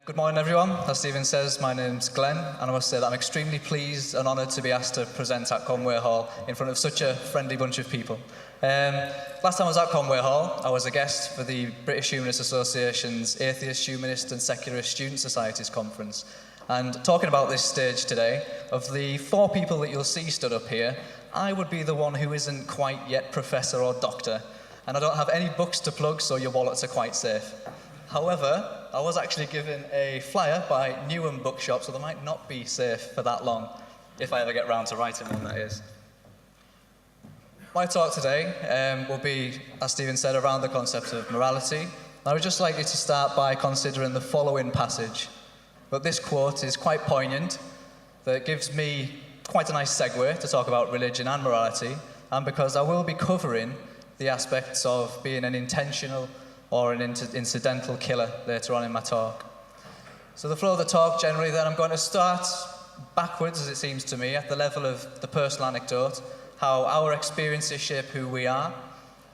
Good morning, everyone. As Stephen says, my name's Glenn, and I must say that I'm extremely pleased and honoured to be asked to present at Conway Hall in front of such a friendly bunch of people. Last time I was at Conway Hall, I was a guest for the British Humanist Association's Atheist, Humanist and Secularist Student Societies Conference. And talking about this stage today, of the four people that you'll see stood up here, I would be the one who isn't quite yet professor or doctor, and I don't have any books to plug, so your wallets are quite safe. However, I was actually given a flyer by Newham Bookshop, so they might not be safe for that long, if I ever get round to writing one, that is. My talk today will be, as Stephen said, around the concept of morality. I would just like you to start by considering the following passage. But this quote is quite poignant, that it gives me quite a nice segue to talk about religion and morality, and because I will be covering the aspects of being an intentional or an incidental killer later on in my talk. So the flow of the talk generally then, I'm going to start backwards, as it seems to me, at the level of the personal anecdote, how our experiences shape who we are,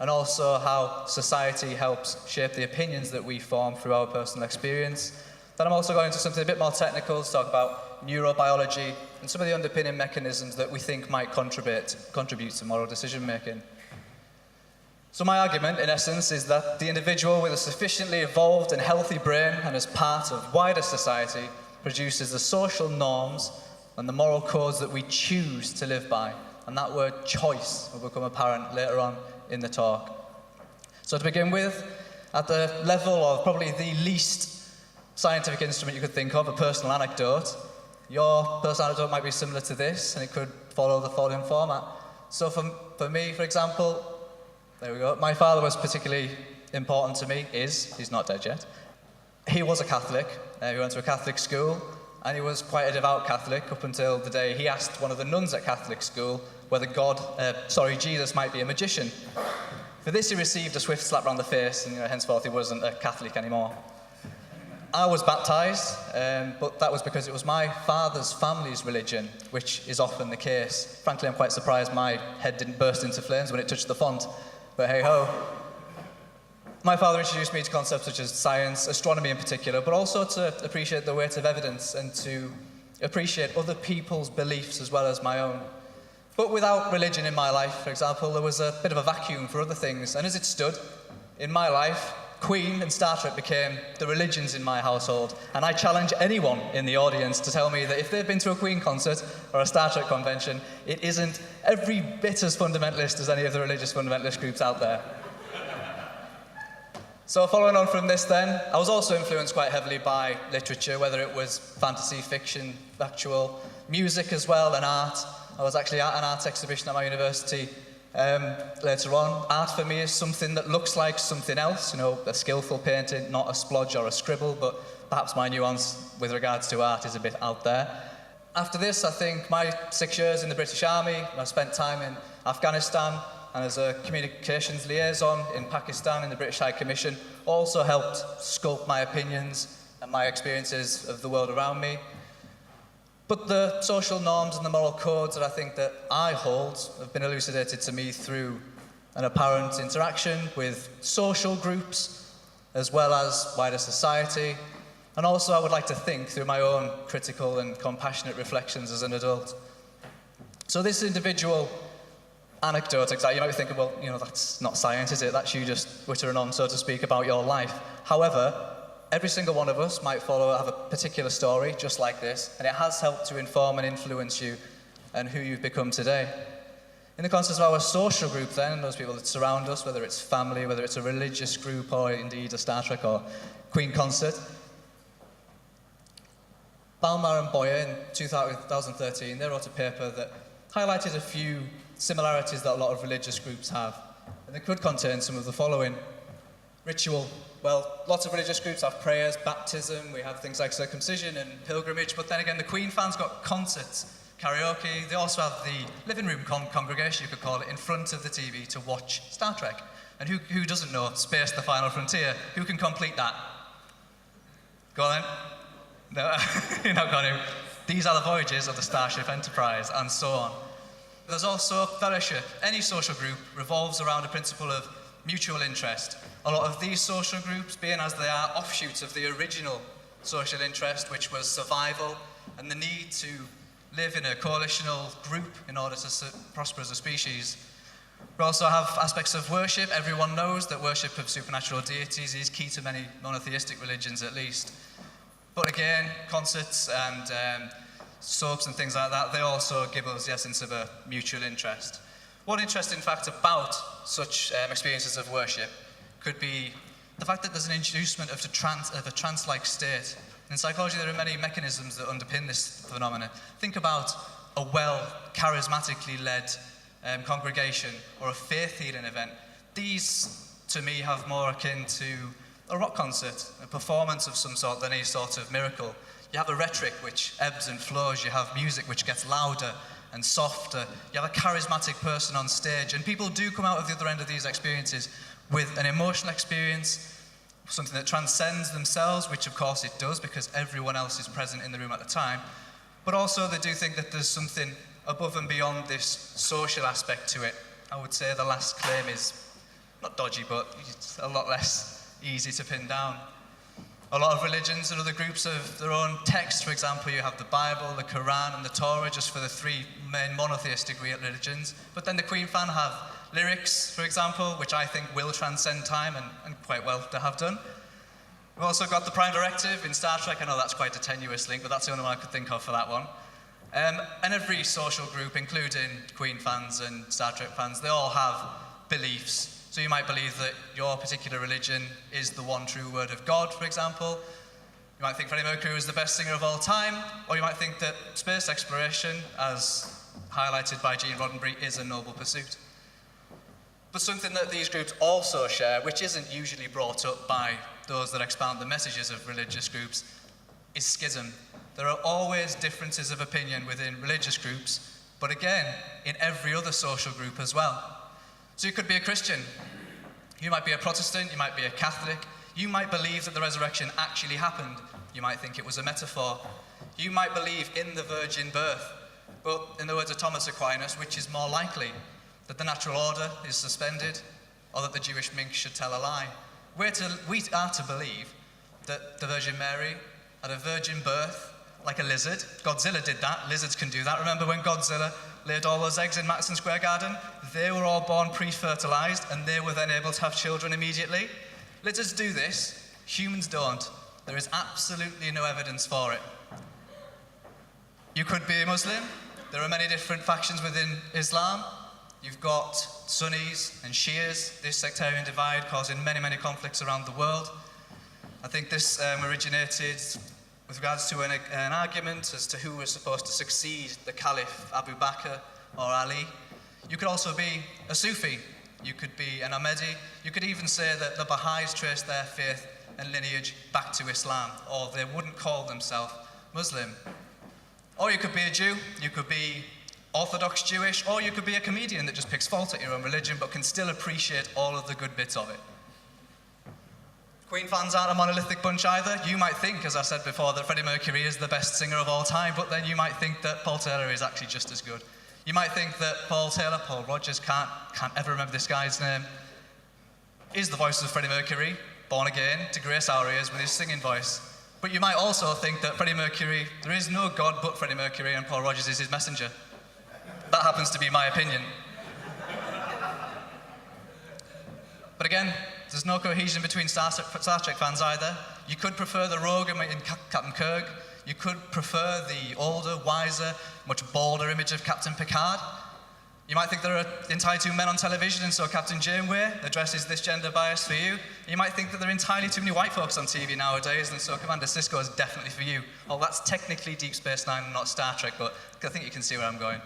and also how society helps shape the opinions that we form through our personal experience. Then I'm also going into something a bit more technical to talk about neurobiology and some of the underpinning mechanisms that we think might contribute to moral decision making. So my argument, in essence, is that the individual with a sufficiently evolved and healthy brain and as part of wider society produces the social norms and the moral codes that we choose to live by. And that word choice will become apparent later on in the talk. So to begin with, at the level of probably the least scientific instrument you could think of, a personal anecdote, your personal anecdote might be similar to this, and it could follow the following format. So for me, for example, there we go. My father was particularly important to me, he's not dead yet. He was a Catholic, he went to a Catholic school, and he was quite a devout Catholic up until the day he asked one of the nuns at Catholic school whether Jesus might be a magician. For this he received a swift slap round the face, and henceforth he wasn't a Catholic anymore. I was baptised, but that was because it was my father's family's religion, which is often the case. Frankly, I'm quite surprised my head didn't burst into flames when it touched the font. But hey-ho. My father introduced me to concepts such as science, astronomy in particular, but also to appreciate the weight of evidence and to appreciate other people's beliefs as well as my own. But without religion in my life, for example, there was a bit of a vacuum for other things. And as it stood, in my life, Queen and Star Trek became the religions in my household. And I challenge anyone in the audience to tell me that if they've been to a Queen concert or a Star Trek convention, it isn't every bit as fundamentalist as any of the religious fundamentalist groups out there. So following on from this then, I was also influenced quite heavily by literature, whether it was fantasy, fiction, factual, music as well, and art. I was actually at an art exhibition at my university later on. Art for me is something that looks like something else, a skillful painting, not a splodge or a scribble, but perhaps my nuance with regards to art is a bit out there. After this, I think my 6 years in the British Army, I spent time in Afghanistan and as a communications liaison in Pakistan in the British High Commission, also helped sculpt my opinions and my experiences of the world around me. But the social norms and the moral codes that I think that I hold have been elucidated to me through an apparent interaction with social groups as well as wider society. And also I would like to think through my own critical and compassionate reflections as an adult. So this individual anecdote, you might be thinking, well, that's not science, is it? That's you just twittering on, so to speak, about your life. However, every single one of us might have a particular story just like this, and it has helped to inform and influence you and who you've become today. In the context of our social group then, those people that surround us, whether it's family, whether it's a religious group, or indeed a Star Trek or Queen concert, Balmer and Boyer in 2013, they wrote a paper that highlighted a few similarities that a lot of religious groups have, and they could contain some of the following. Ritual. Well, lots of religious groups have prayers, baptism, we have things like circumcision and pilgrimage, but then again, the Queen fans got concerts, karaoke, they also have the living room congregation, you could call it, in front of the TV to watch Star Trek. And who doesn't know Space, the Final Frontier? Who can complete that? Go on then. No, you're not going to. These are the voyages of the Starship Enterprise, and so on. There's also fellowship. Any social group revolves around a principle of mutual interest. A lot of these social groups, being as they are offshoots of the original social interest, which was survival, and the need to live in a coalitional group in order to prosper as a species. We also have aspects of worship. Everyone knows that worship of supernatural deities is key to many monotheistic religions, at least. But again, concerts and soaps and things like that, they also give us the essence of a mutual interest. One interesting fact about such experiences of worship could be the fact that there's an inducement of a trance-like state. In psychology, there are many mechanisms that underpin this phenomenon. Think about a charismatically led congregation or a faith-healing event. These, to me, have more akin to a rock concert, a performance of some sort than any sort of miracle. You have a rhetoric which ebbs and flows. You have music which gets louder and softer. You have a charismatic person on stage, and people do come out of the other end of these experiences with an emotional experience, something that transcends themselves, which of course it does because everyone else is present in the room at the time. But also they do think that there's something above and beyond this social aspect to it. I would say the last claim is not dodgy, but it's a lot less easy to pin down. A lot of religions and other groups have their own texts. For example, you have the Bible, the Quran, and the Torah, just for the three main monotheistic religions. But then the Queen fan have lyrics, for example, which I think will transcend time and quite well to have done. We've also got the Prime Directive in Star Trek. I know that's quite a tenuous link, but that's the only one I could think of for that one. And every social group, including Queen fans and Star Trek fans, they all have beliefs. So you might believe that your particular religion is the one true word of God, for example. You might think Freddie Mercury was the best singer of all time, or you might think that space exploration, as highlighted by Gene Roddenberry, is a noble pursuit. But something that these groups also share, which isn't usually brought up by those that expound the messages of religious groups, is schism. There are always differences of opinion within religious groups, but again, in every other social group as well. So you could be a Christian, you might be a Protestant, you might be a Catholic, you might believe that the resurrection actually happened, you might think it was a metaphor, you might believe in the virgin birth, but in the words of Thomas Aquinas, which is more likely, that the natural order is suspended, or that the Jewish minx should tell a lie. We are to believe that the Virgin Mary had a virgin birth, like a lizard. Godzilla did that. Lizards can do that. Remember when Godzilla laid all those eggs in Madison Square Garden? They were all born pre-fertilized, and they were then able to have children immediately. Lizards do this. Humans don't. There is absolutely no evidence for it. You could be a Muslim. There are many different factions within Islam. You've got Sunnis and Shias, this sectarian divide causing many, many conflicts around the world. I think this originated with regards to an argument as to who was supposed to succeed the Caliph Abu Bakr or Ali. You could also be a Sufi. You could be an Ahmadi. You could even say that the Baha'is trace their faith and lineage back to Islam, or they wouldn't call themselves Muslim. Or you could be a Jew. You could be Orthodox Jewish, or you could be a comedian that just picks fault at your own religion but can still appreciate all of the good bits of it. Queen fans aren't a monolithic bunch either. You might think, as I said before, that Freddie Mercury is the best singer of all time, but then you might think that Paul Taylor is actually just as good. You might think that Paul Rogers, can't ever remember this guy's name, is the voice of Freddie Mercury, born again, to grace our ears with his singing voice. But you might also think that Freddie Mercury, there is no God but Freddie Mercury, and Paul Rogers is his messenger. That happens to be my opinion. But again, there's no cohesion between Star Trek fans either. You could prefer the rogue in Captain Kirk. You could prefer the older, wiser, much bolder image of Captain Picard. You might think there are entirely too men on television, and so Captain Janeway addresses this gender bias for you. You might think that there are entirely too many white folks on TV nowadays, and so Commander Sisko is definitely for you. Oh, that's technically Deep Space Nine and not Star Trek, but I think you can see where I'm going.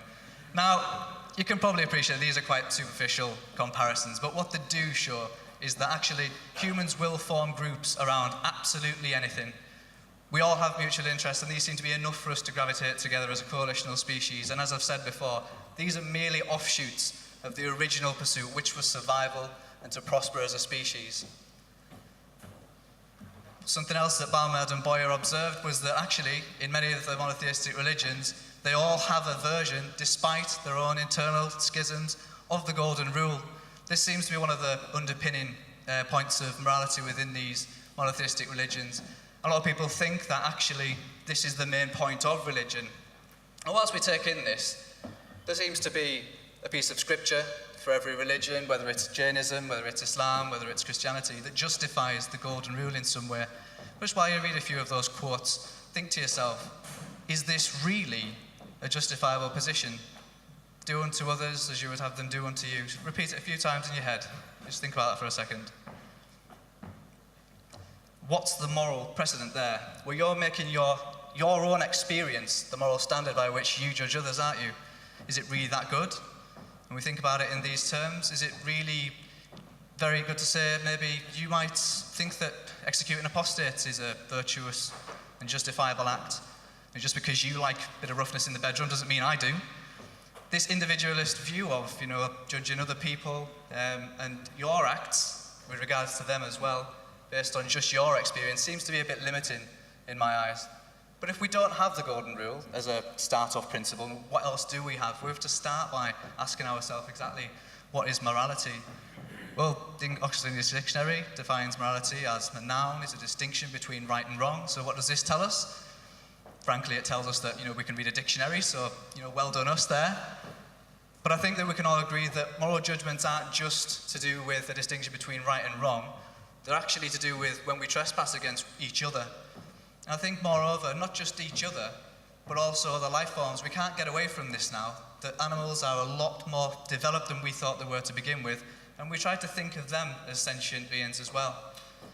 Now, you can probably appreciate these are quite superficial comparisons, but what they do show is that actually humans will form groups around absolutely anything. We all have mutual interests, and these seem to be enough for us to gravitate together as a coalitional species. And as I've said before, these are merely offshoots of the original pursuit, which was survival and to prosper as a species. Something else that Baumerd and Boyer observed was that actually, in many of the monotheistic religions, they all have a version, despite their own internal schisms, of the Golden Rule. This seems to be one of the underpinning points of morality within these monotheistic religions. A lot of people think that actually this is the main point of religion. And whilst we take in this, there seems to be a piece of scripture for every religion, whether it's Jainism, whether it's Islam, whether it's Christianity, that justifies the golden rule in some way. Just while you read a few of those quotes, think to yourself, is this really a justifiable position? Do unto others as you would have them do unto you. Repeat it a few times in your head. Just think about that for a second. What's the moral precedent there? Well, you're making your own experience the moral standard by which you judge others, aren't you? Is it really that good? When we think about it in these terms, is it really very good to say maybe you might think that executing apostates is a virtuous and justifiable act? And just because you like a bit of roughness in the bedroom doesn't mean I do. This individualist view of, judging other people and your acts with regards to them as well, based on just your experience, seems to be a bit limiting in my eyes. But if we don't have the golden rule as a start-off principle, what else do we have? We have to start by asking ourselves exactly what is morality. Well, Oxford's Dictionary defines morality as a noun, it's a distinction between right and wrong. So what does this tell us? Frankly, it tells us that, we can read a dictionary, so, well done us there. But I think that we can all agree that moral judgments aren't just to do with a distinction between right and wrong. They're actually to do with when we trespass against each other. And I think, moreover, not just each other, but also other life forms. We can't get away from this now, that animals are a lot more developed than we thought they were to begin with, and we try to think of them as sentient beings as well.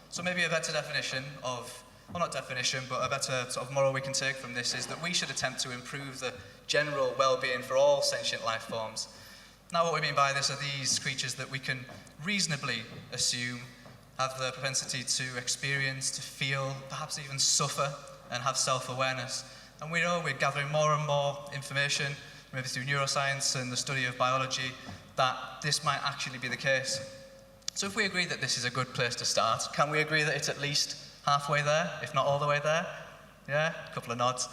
So maybe a better definition of, well, not definition, but a better sort of moral we can take from this is that we should attempt to improve the general well-being for all sentient life forms. Now, what we mean by this are these creatures that we can reasonably assume have the propensity to experience, to feel, perhaps even suffer, and have self-awareness. And we know we're gathering more and more information, maybe through neuroscience and the study of biology, that this might actually be the case. So if we agree that this is a good place to start, can we agree that it's at least halfway there, if not all the way there? Yeah, a couple of nods.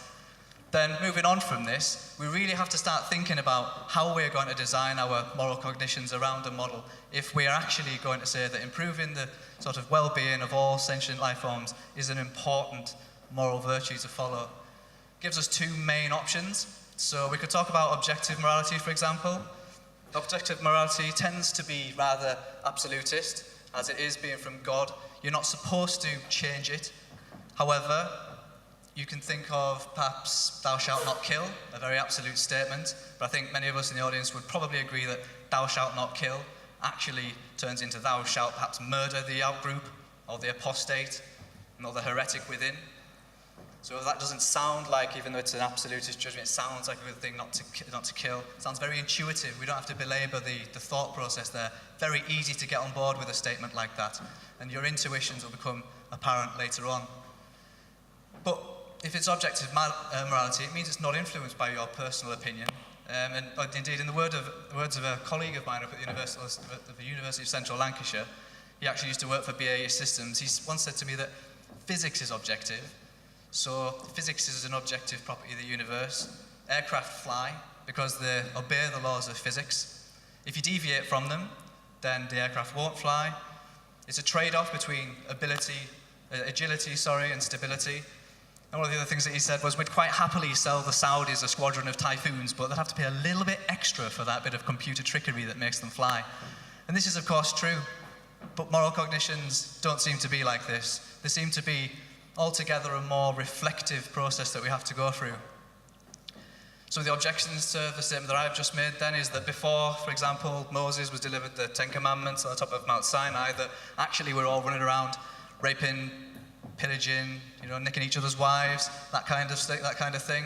Then moving on from this, we really have to start thinking about how we're going to design our moral cognitions around a model if we are actually going to say that improving the sort of well-being of all sentient life forms is an important moral virtue to follow. It gives us two main options. So we could talk about objective morality, for example. Objective morality tends to be rather absolutist, as it is being from God. You're not supposed to change it. However, you can think of perhaps thou shalt not kill, a very absolute statement, but I think many of us in the audience would probably agree that thou shalt not kill actually turns into thou shalt perhaps murder the outgroup or the apostate or the heretic within. So that doesn't sound like, even though it's an absolutist judgment, it sounds like a good thing not to kill. It sounds very intuitive. We don't have to belabor the thought process there. Very easy to get on board with a statement like that. And your intuitions will become apparent later on. But if it's objective morality, it means it's not influenced by your personal opinion. And indeed, in the words of a colleague of mine up at the University of Central Lancashire, he actually used to work for BAE Systems. He once said to me that physics is objective. So physics is an objective property of the universe. Aircraft fly because they obey the laws of physics. If you deviate from them, then the aircraft won't fly. It's a trade-off between agility, and stability. And one of the other things that he said was we'd quite happily sell the Saudis a squadron of Typhoons, but they'd have to pay a little bit extra for that bit of computer trickery that makes them fly. And this is, of course, true. But moral cognitions don't seem to be like this. They seem to be altogether a more reflective process that we have to go through. So the objections to the statement that I've just made then is that before, for example, Moses was delivered the Ten Commandments on the top of Mount Sinai, that actually we're all running around raping, pillaging, nicking each other's wives, that kind of thing.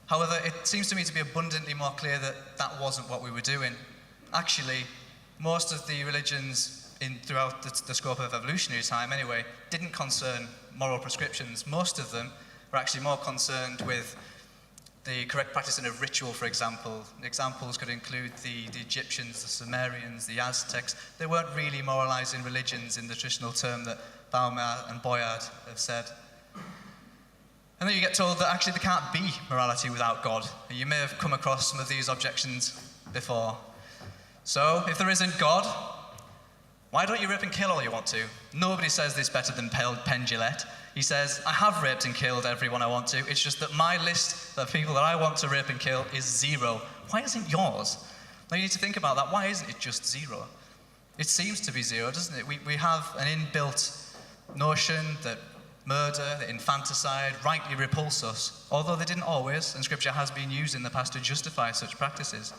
However, it seems to me to be abundantly more clear that that wasn't what we were doing. Actually, most of the religions throughout the scope of evolutionary time anyway, didn't concern moral prescriptions. Most of them were actually more concerned with the correct practicing of ritual, for example. Examples could include the Egyptians, the Sumerians, the Aztecs. They weren't really moralizing religions in the traditional term that Baumar and Boyard have said. And then you get told that actually there can't be morality without God. You may have come across some of these objections before. So, if there isn't God, Why don't you rape and kill all you want to? Nobody says this better than Penn Jillette. He says, I have raped and killed everyone I want to. It's just that my list of people that I want to rape and kill is 0. Why isn't yours? Now you need to think about that. Why isn't it just 0? It seems to be 0, doesn't it? We have an inbuilt notion that murder, that infanticide rightly repulse us, although they didn't always, and Scripture has been used in the past to justify such practices.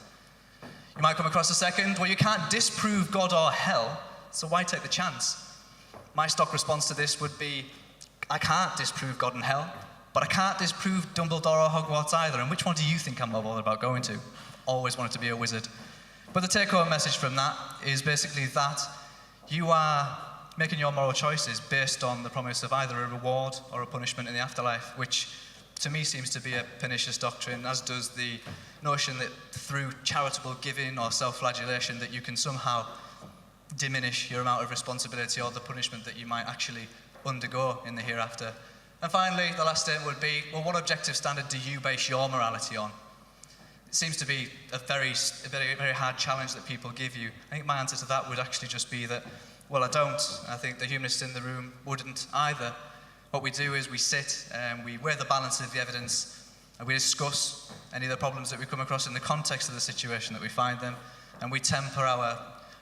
You might come across a second, well, you can't disprove God or hell, so why take the chance? My stock response to this would be, I can't disprove God and hell, but I can't disprove Dumbledore or Hogwarts either, and which one do you think I'm more bothered about going to? Always wanted to be a wizard. But the take-home message from that is basically that you are making your moral choices based on the promise of either a reward or a punishment in the afterlife, which to me seems to be a pernicious doctrine, as does the notion that through charitable giving or self-flagellation that you can somehow diminish your amount of responsibility or the punishment that you might actually undergo in the hereafter. And finally, the last statement would be, well, what objective standard do you base your morality on? It seems to be a very hard challenge that people give you. I think my answer to that would actually just be that, well, I don't. I think the humanists in the room wouldn't either. What we do is we sit and we weigh the balance of the evidence and we discuss any of the problems that we come across in the context of the situation that we find them, and we temper our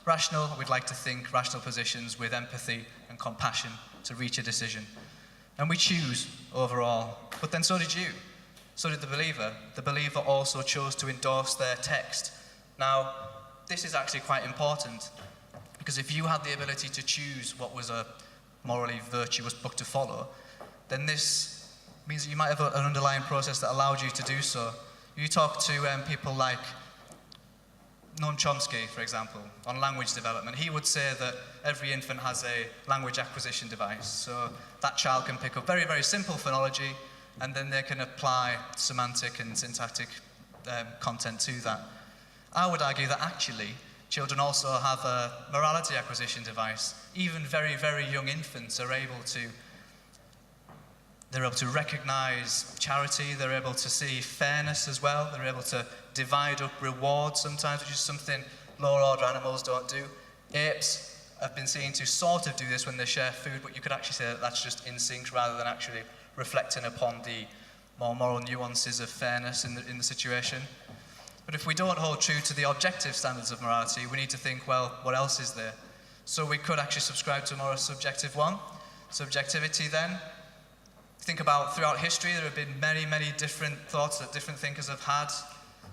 rational, we'd like to think, rational positions with empathy and compassion to reach a decision. And we choose overall. But then so did you. So did the believer. The believer also chose to endorse their text. Now, this is actually quite important, because if you had the ability to choose what was a morally virtuous book to follow, then this means that you might have an underlying process that allowed you to do so. You talk to people like Noam Chomsky, for example, on language development. He would say that every infant has a language acquisition device. So that child can pick up very, very simple phonology, and then they can apply semantic and syntactic content to that. I would argue that actually children also have a morality acquisition device. Even very, very young infants are able to recognize charity, they're able to see fairness as well, they're able to divide up rewards sometimes, which is something lower order animals don't do. Apes have been seen to sort of do this when they share food, but you could actually say that that's just instinct rather than actually reflecting upon the more moral nuances of fairness in the situation. But if we don't hold true to the objective standards of morality, we need to think, well, what else is there? So we could actually subscribe to a more subjective one. Subjectivity then. Think about throughout history, there have been many, many different thoughts that different thinkers have had.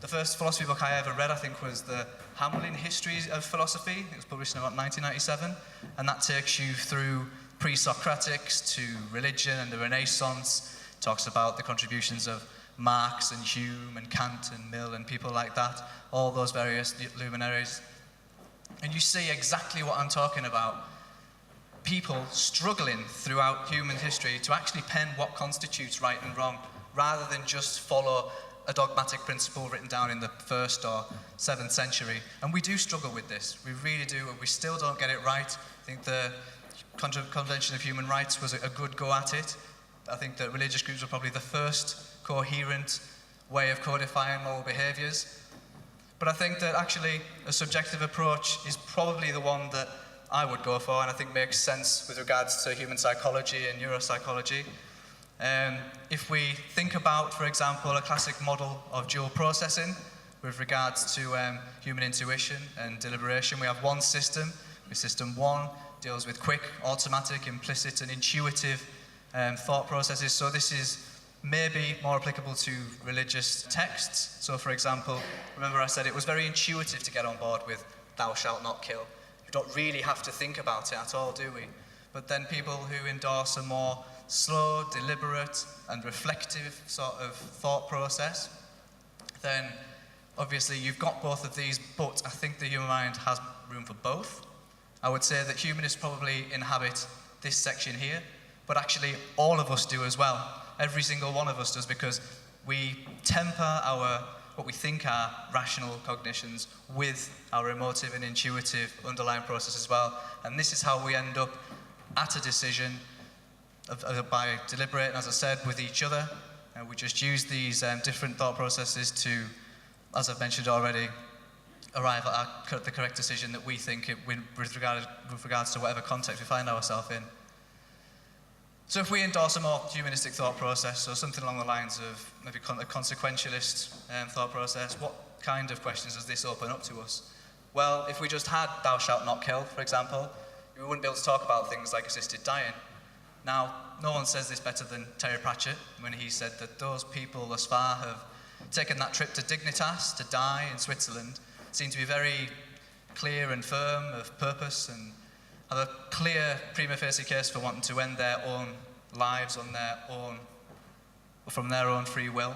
The first philosophy book I ever read, I think, was the Hamlin History of Philosophy. It was published in about 1997, and that takes you through pre-Socratics to religion and the Renaissance. It talks about the contributions of Marx and Hume and Kant and Mill and people like that, all those various luminaries. And you see exactly what I'm talking about. People struggling throughout human history to actually pen what constitutes right and wrong, rather than just follow a dogmatic principle written down in the 1st or 7th century. And we do struggle with this. We really do, and we still don't get it right. I think the Convention of Human Rights was a good go at it. I think that religious groups were probably the first coherent way of codifying moral behaviours. But I think that actually a subjective approach is probably the one that I would go for, and I think makes sense with regards to human psychology and neuropsychology. If we think about, for example, a classic model of dual processing with regards to human intuition and deliberation, we have one system. System 1 deals with quick, automatic, implicit, and intuitive thought processes. So this is maybe more applicable to religious texts. So, for example, remember I said it was very intuitive to get on board with "thou shalt not kill." You don't really have to think about it at all, do we? But then people who endorse a more slow, deliberate, and reflective sort of thought process, then obviously you've got both of these, but I think the human mind has room for both. I would say that humanists probably inhabit this section here, but actually all of us do as well. Every single one of us does, because we temper what we think are rational cognitions with our emotive and intuitive underlying process as well. And this is how we end up at a decision by deliberating, as I said, with each other. And we just use these different thought processes to, as I've mentioned already, arrive at the correct decision that we think with regards to whatever context we find ourselves in. So if we endorse a more humanistic thought process, or something along the lines of maybe a consequentialist thought process, what kind of questions does this open up to us? Well, if we just had thou shalt not kill, for example, we wouldn't be able to talk about things like assisted dying. Now, no one says this better than Terry Pratchett when he said that those people thus far have taken that trip to Dignitas to die in Switzerland, seem to be very clear and firm of purpose and have a clear prima facie case for wanting to end their own lives from their own free will.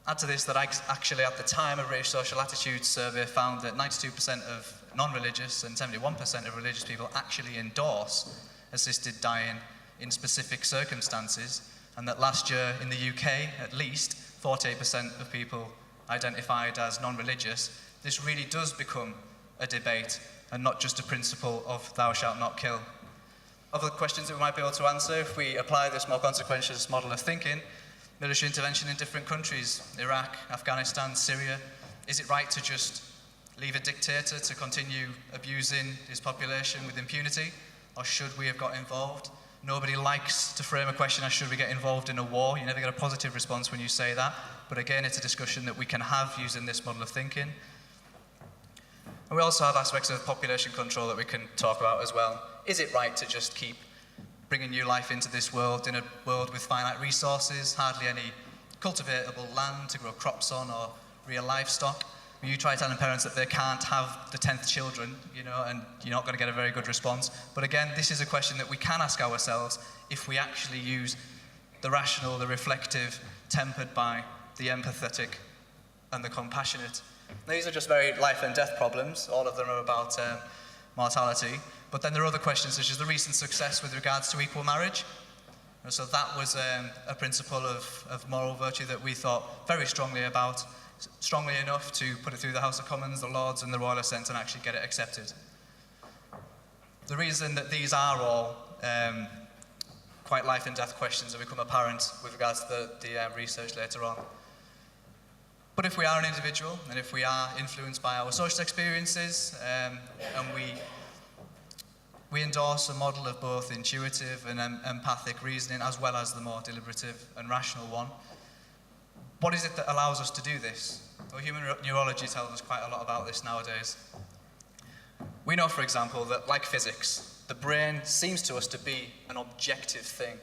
Add to this that actually at the time a British social attitudes survey found that 92% of non-religious and 71% of religious people actually endorse assisted dying in specific circumstances, and that last year in the UK at least 48% of people identified as non-religious. This really does become a debate and not just a principle of thou shalt not kill. Other questions that we might be able to answer if we apply this more consequentialist model of thinking: military intervention in different countries, Iraq, Afghanistan, Syria. Is it right to just leave a dictator to continue abusing his population with impunity, or should we have got involved? Nobody likes to frame a question as should we get involved in a war. You never get a positive response when you say that, but again, it's a discussion that we can have using this model of thinking. And we also have aspects of population control that we can talk about as well. Is it right to just keep bringing new life into this world, in a world with finite resources, hardly any cultivatable land to grow crops on or real livestock? You try telling parents that they can't have the 10th children, and you're not going to get a very good response. But again, this is a question that we can ask ourselves if we actually use the rational, the reflective, tempered by the empathetic and the compassionate. These are just very life and death problems. All of them are about mortality. But then there are other questions, such as the recent success with regards to equal marriage. And so that was a principle of moral virtue that we thought very strongly about, strongly enough to put it through the House of Commons, the Lords and the Royal Assent and actually get it accepted. The reason that these are all quite life and death questions will become apparent with regards to the research later on. But if we are an individual, and if we are influenced by our social experiences, and we endorse a model of both intuitive and empathic reasoning, as well as the more deliberative and rational one, what is it that allows us to do this? Well, human neurology tells us quite a lot about this nowadays. We know, for example, that like physics, the brain seems to us to be an objective thing,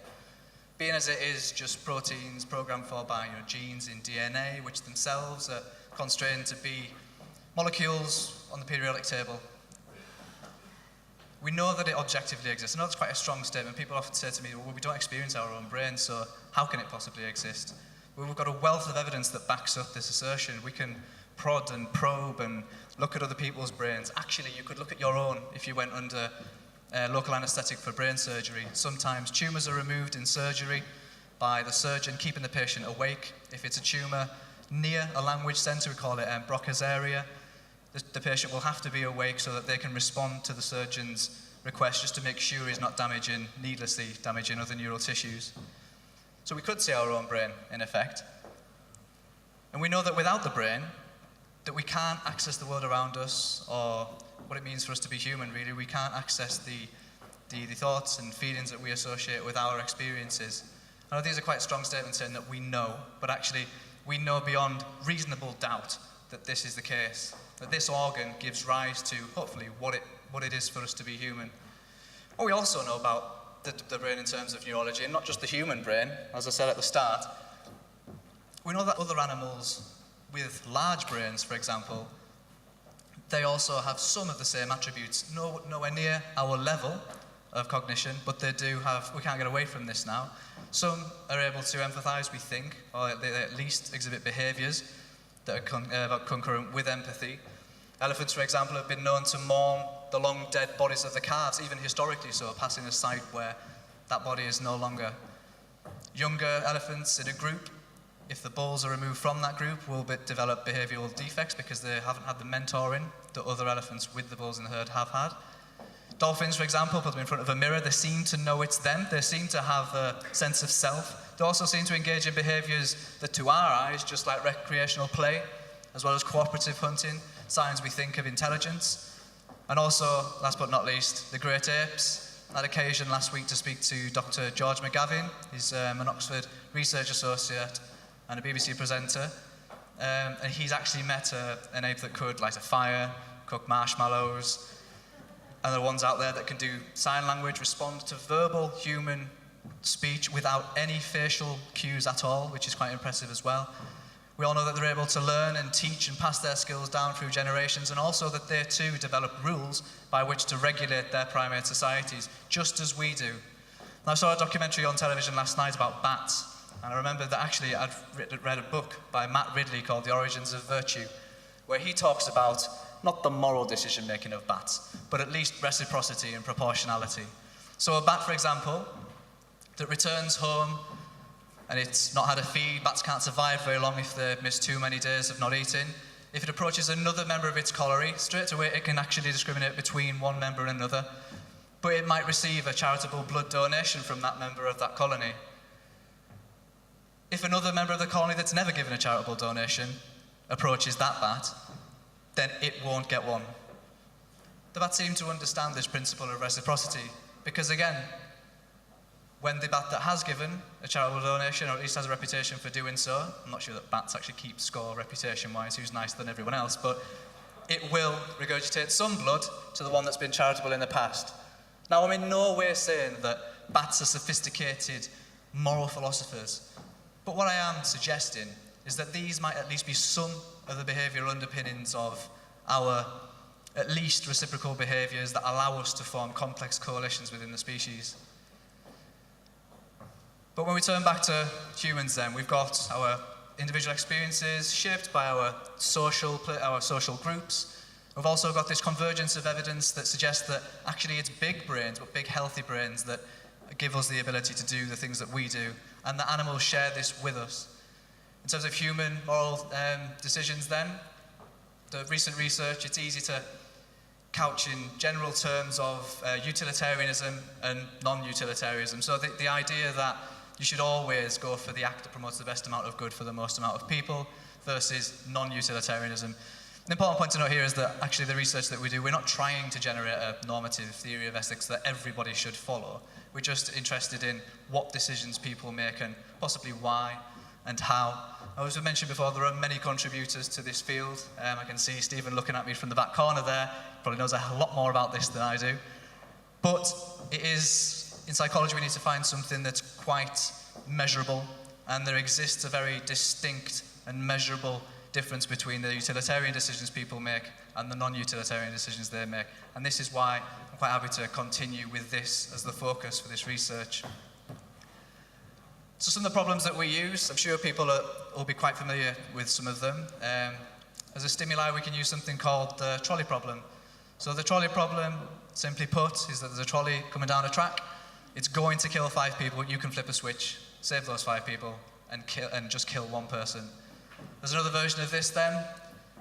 being as it is just proteins programmed for by genes in DNA, which themselves are constrained to be molecules on the periodic table. We know that it objectively exists. I know that's quite a strong statement. People often say to me, well, we don't experience our own brain, so how can it possibly exist? Well, we've got a wealth of evidence that backs up this assertion. We can prod and probe and look at other people's brains. Actually, you could look at your own if you went under local anaesthetic for brain surgery. Sometimes tumours are removed in surgery by the surgeon keeping the patient awake. If it's a tumour near a language centre, we call it Broca's area, the patient will have to be awake so that they can respond to the surgeon's request, just to make sure he's not needlessly damaging other neural tissues. So we could see our own brain, in effect. And we know that without the brain, that we can't access the world around us, or what it means for us to be human, really. We can't access the thoughts and feelings that we associate with our experiences. I know these are quite strong statements saying that we know, but actually we know beyond reasonable doubt that this is the case, that this organ gives rise to, hopefully, what it is for us to be human. What we also know about the brain in terms of neurology, and not just the human brain, as I said at the start, we know that other animals with large brains, for example, they also have some of the same attributes, nowhere near our level of cognition, but they do have, we can't get away from this now. Some are able to empathise, we think, or they at least exhibit behaviours that are concurrent with empathy. Elephants, for example, have been known to mourn the long dead bodies of the calves, even historically so, passing a site where that body is no longer. Younger elephants in a group, if the bulls are removed from that group, will develop behavioural defects because they haven't had the mentoring that other elephants with the bulls in the herd have had. Dolphins, for example, put them in front of a mirror, they seem to know it's them, they seem to have a sense of self. They also seem to engage in behaviours that to our eyes, just like recreational play, as well as cooperative hunting, signs we think of intelligence. And also, last but not least, the great apes. I had occasion last week to speak to Dr. George McGavin. He's an Oxford research associate and a BBC presenter. And he's actually met an ape that could light a fire, cook marshmallows, and there are ones out there that can do sign language, respond to verbal human speech without any facial cues at all, which is quite impressive as well. We all know that they're able to learn and teach and pass their skills down through generations, and also that they too develop rules by which to regulate their primate societies, just as we do. And I saw a documentary on television last night about bats, and I remember that actually I'd read a book by Matt Ridley called The Origins of Virtue, where he talks about not the moral decision-making of bats, but at least reciprocity and proportionality. So a bat, for example, that returns home and it's not had a feed. Bats can't survive very long if they miss too many days of not eating. If it approaches another member of its colony, straight away it can actually discriminate between one member and another. But it might receive a charitable blood donation from that member of that colony. If another member of the colony that's never given a charitable donation approaches that bat, then it won't get one. The bats seem to understand this principle of reciprocity because, again, when the bat that has given a charitable donation, or at least has a reputation for doing so, I'm not sure that bats actually keep score reputation-wise, who's nicer than everyone else, but it will regurgitate some blood to the one that's been charitable in the past. Now, I'm in no way saying that bats are sophisticated moral philosophers, but what I am suggesting is that these might at least be some of the behavioural underpinnings of our at least reciprocal behaviours that allow us to form complex coalitions within the species. But when we turn back to humans then, we've got our individual experiences shaped by our social groups. We've also got this convergence of evidence that suggests that actually it's big brains, but big healthy brains, that give us the ability to do the things that we do, and that animals share this with us. In terms of human moral decisions then, the recent research, it's easy to couch in general terms of utilitarianism and non-utilitarianism. So the idea that you should always go for the act that promotes the best amount of good for the most amount of people versus non-utilitarianism. An important point to note here is that actually the research that we do, we're not trying to generate a normative theory of ethics that everybody should follow. We're just interested in what decisions people make and possibly why and how. As we mentioned before, there are many contributors to this field. I can see Stephen looking at me from the back corner there. Probably knows a lot more about this than I do. But it is, in psychology, we need to find something that's quite measurable, and there exists a very distinct and measurable difference between the utilitarian decisions people make and the non-utilitarian decisions they make. And this is why I'm quite happy to continue with this as the focus for this research. So some of the problems that we use, I'm sure people will be quite familiar with some of them. As a stimuli, we can use something called the trolley problem. So the trolley problem, simply put, is that there's a trolley coming down a track. It's going to kill 5 people. You can flip a switch, save those 5 people, and just kill 1 person. There's another version of this then,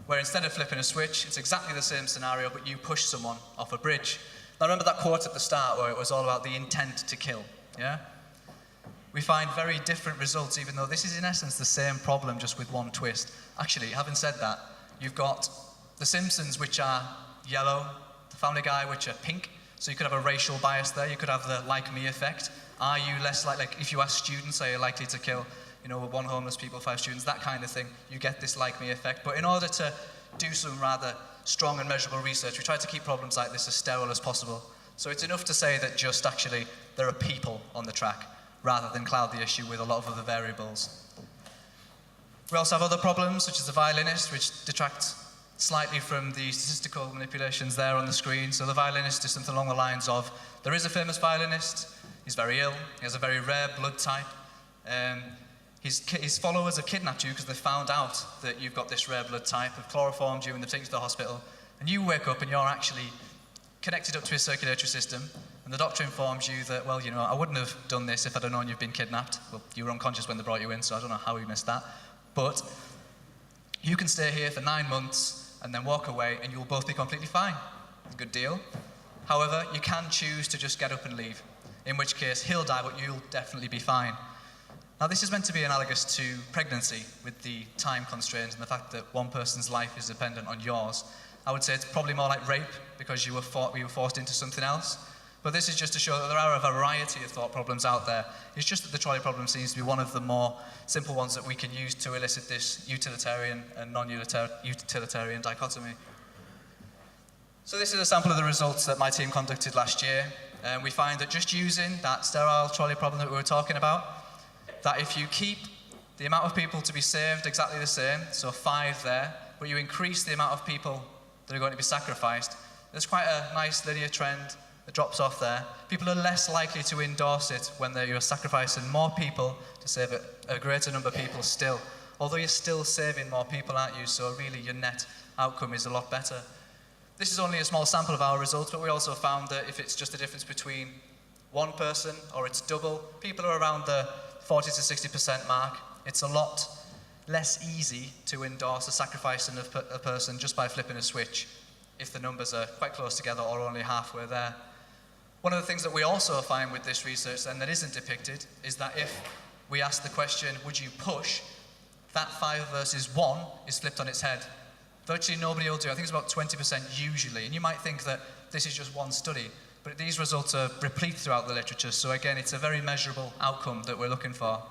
where instead of flipping a switch, it's exactly the same scenario, but you push someone off a bridge. Now remember that quote at the start where it was all about the intent to kill, yeah? We find very different results, even though this is in essence the same problem, just with one twist. Actually, having said that, you've got The Simpsons, which are yellow, The Family Guy, which are pink, so you could have a racial bias there. You could have the like-me effect. Are you less like if you ask students, are you likely to kill, 1 homeless people, 5 students, that kind of thing, you get this like-me effect. But in order to do some rather strong and measurable research, we try to keep problems like this as sterile as possible. So it's enough to say that just actually there are people on the track, rather than cloud the issue with a lot of other variables. We also have other problems, such as the violinist, which detract slightly from the statistical manipulations there on the screen. So the violinist is something along the lines of, there is a famous violinist, he's very ill, he has a very rare blood type, his followers have kidnapped you because they found out that you've got this rare blood type, have chloroformed you and they've taken you to the hospital, and you wake up and you're actually connected up to his circulatory system, and the doctor informs you that, well, I wouldn't have done this if I'd have known you've been kidnapped. Well, you were unconscious when they brought you in, so I don't know how you missed that. But you can stay here for 9 months and then walk away, and you'll both be completely fine. Good deal. However, you can choose to just get up and leave, in which case he'll die, but you'll definitely be fine. Now, this is meant to be analogous to pregnancy with the time constraints and the fact that one person's life is dependent on yours. I would say it's probably more like rape because you were forced into something else. But this is just to show that there are a variety of thought problems out there. It's just that the trolley problem seems to be one of the more simple ones that we can use to elicit this utilitarian and non-utilitarian dichotomy. So this is a sample of the results that my team conducted last year. And we find that just using that sterile trolley problem that we were talking about, that if you keep the amount of people to be saved exactly the same, so 5 there, but you increase the amount of people that are going to be sacrificed, there's quite a nice linear trend that drops off there. People are less likely to endorse it when you're sacrificing more people to save a greater number of people still. Although you're still saving more people, aren't you? So really your net outcome is a lot better. This is only a small sample of our results, but we also found that if it's just the difference between one person or it's double, people are around the 40 to 60% mark. It's a lot less easy to endorse a sacrificing of a person just by flipping a switch if the numbers are quite close together or only halfway there. One of the things that we also find with this research then that isn't depicted is that if we ask the question, would you push, that 5 versus 1 is flipped on its head. Virtually nobody will do. I think it's about 20% usually. And you might think that this is just one study, but these results are replete throughout the literature. So again, it's a very measurable outcome that we're looking for.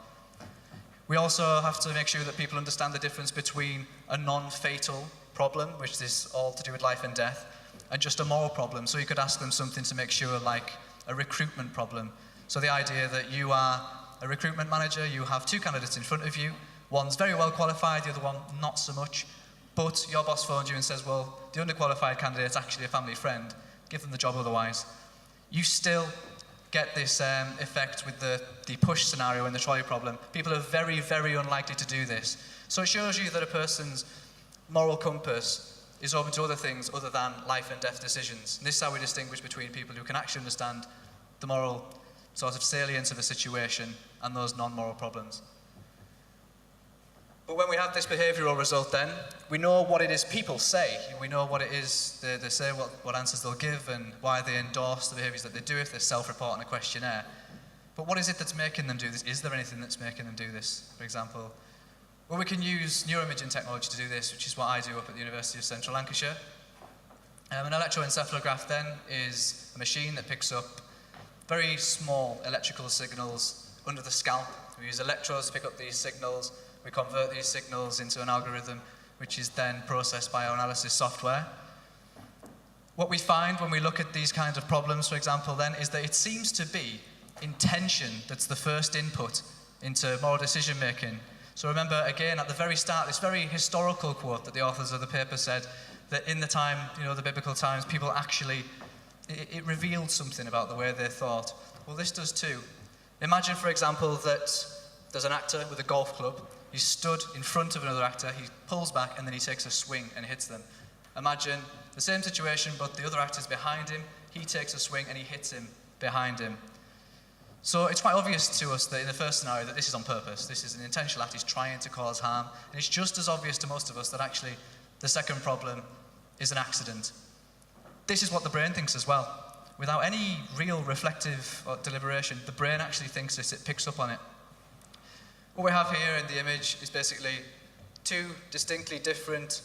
We also have to make sure that people understand the difference between a non-fatal problem, which is all to do with life and death, and just a moral problem. So you could ask them something to make sure, like a recruitment problem. So the idea that you are a recruitment manager, you have 2 candidates in front of you, one's very well qualified, the other one not so much, but your boss phones you and says, well, the underqualified candidate's actually a family friend, give them the job otherwise. You still get this effect with the push scenario in the trolley problem. People are very, very unlikely to do this. So it shows you that a person's moral compass is open to other things other than life and death decisions. And this is how we distinguish between people who can actually understand the moral sort of salience of a situation and those non-moral problems. But when we have this behavioural result then, we know what it is people say. We know what it is they say, what answers they'll give and why they endorse the behaviours that they do if they self-report on a questionnaire. But what is it that's making them do this? Is there anything that's making them do this, for example? Well, we can use neuroimaging technology to do this, which is what I do up at the University of Central Lancashire. An electroencephalograph then is a machine that picks up very small electrical signals under the scalp. We use electrodes to pick up these signals. We convert these signals into an algorithm, which is then processed by our analysis software. What we find when we look at these kinds of problems, for example, then, is that it seems to be intention that's the first input into moral decision-making. So remember, again, at the very start, this very historical quote that the authors of the paper said, that in the time, the biblical times, people actually, it revealed something about the way they thought. Well, this does too. Imagine, for example, that there's an actor with a golf club. He's stood in front of another actor, he pulls back, and then he takes a swing and hits them. Imagine the same situation, but the other actor's behind him, he takes a swing and he hits him behind him. So it's quite obvious to us that in the first scenario that this is on purpose. This is an intentional act, he's trying to cause harm. And it's just as obvious to most of us that actually the second problem is an accident. This is what the brain thinks as well. Without any real reflective or deliberation, the brain actually thinks this, it picks up on it. What we have here in the image is basically 2 distinctly different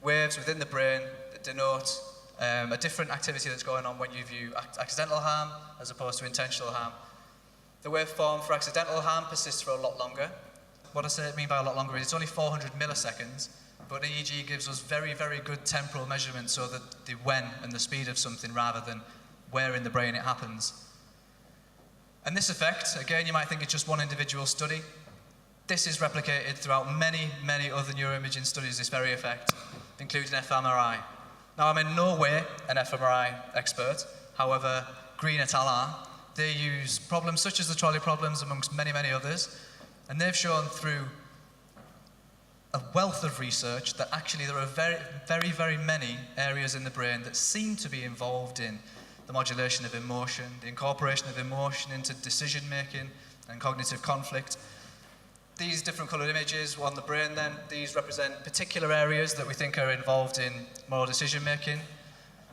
waves within the brain that denote a different activity that's going on when you view accidental harm as opposed to intentional harm. The waveform for accidental harm persists for a lot longer. What I mean by a lot longer is it's only 400 milliseconds, but EEG gives us very, very good temporal measurement so that the when and the speed of something rather than where in the brain it happens. And this effect, again, you might think it's just one individual study. This is replicated throughout many, many other neuroimaging studies, this very effect, including fMRI. Now, I'm in no way an fMRI expert. However, Green et al. Are. They use problems such as the trolley problems amongst many, many others, and they've shown through a wealth of research that actually there are very, very, very many areas in the brain that seem to be involved in the modulation of emotion, the incorporation of emotion into decision-making and cognitive conflict. These different coloured images on the brain then, these represent particular areas that we think are involved in moral decision-making.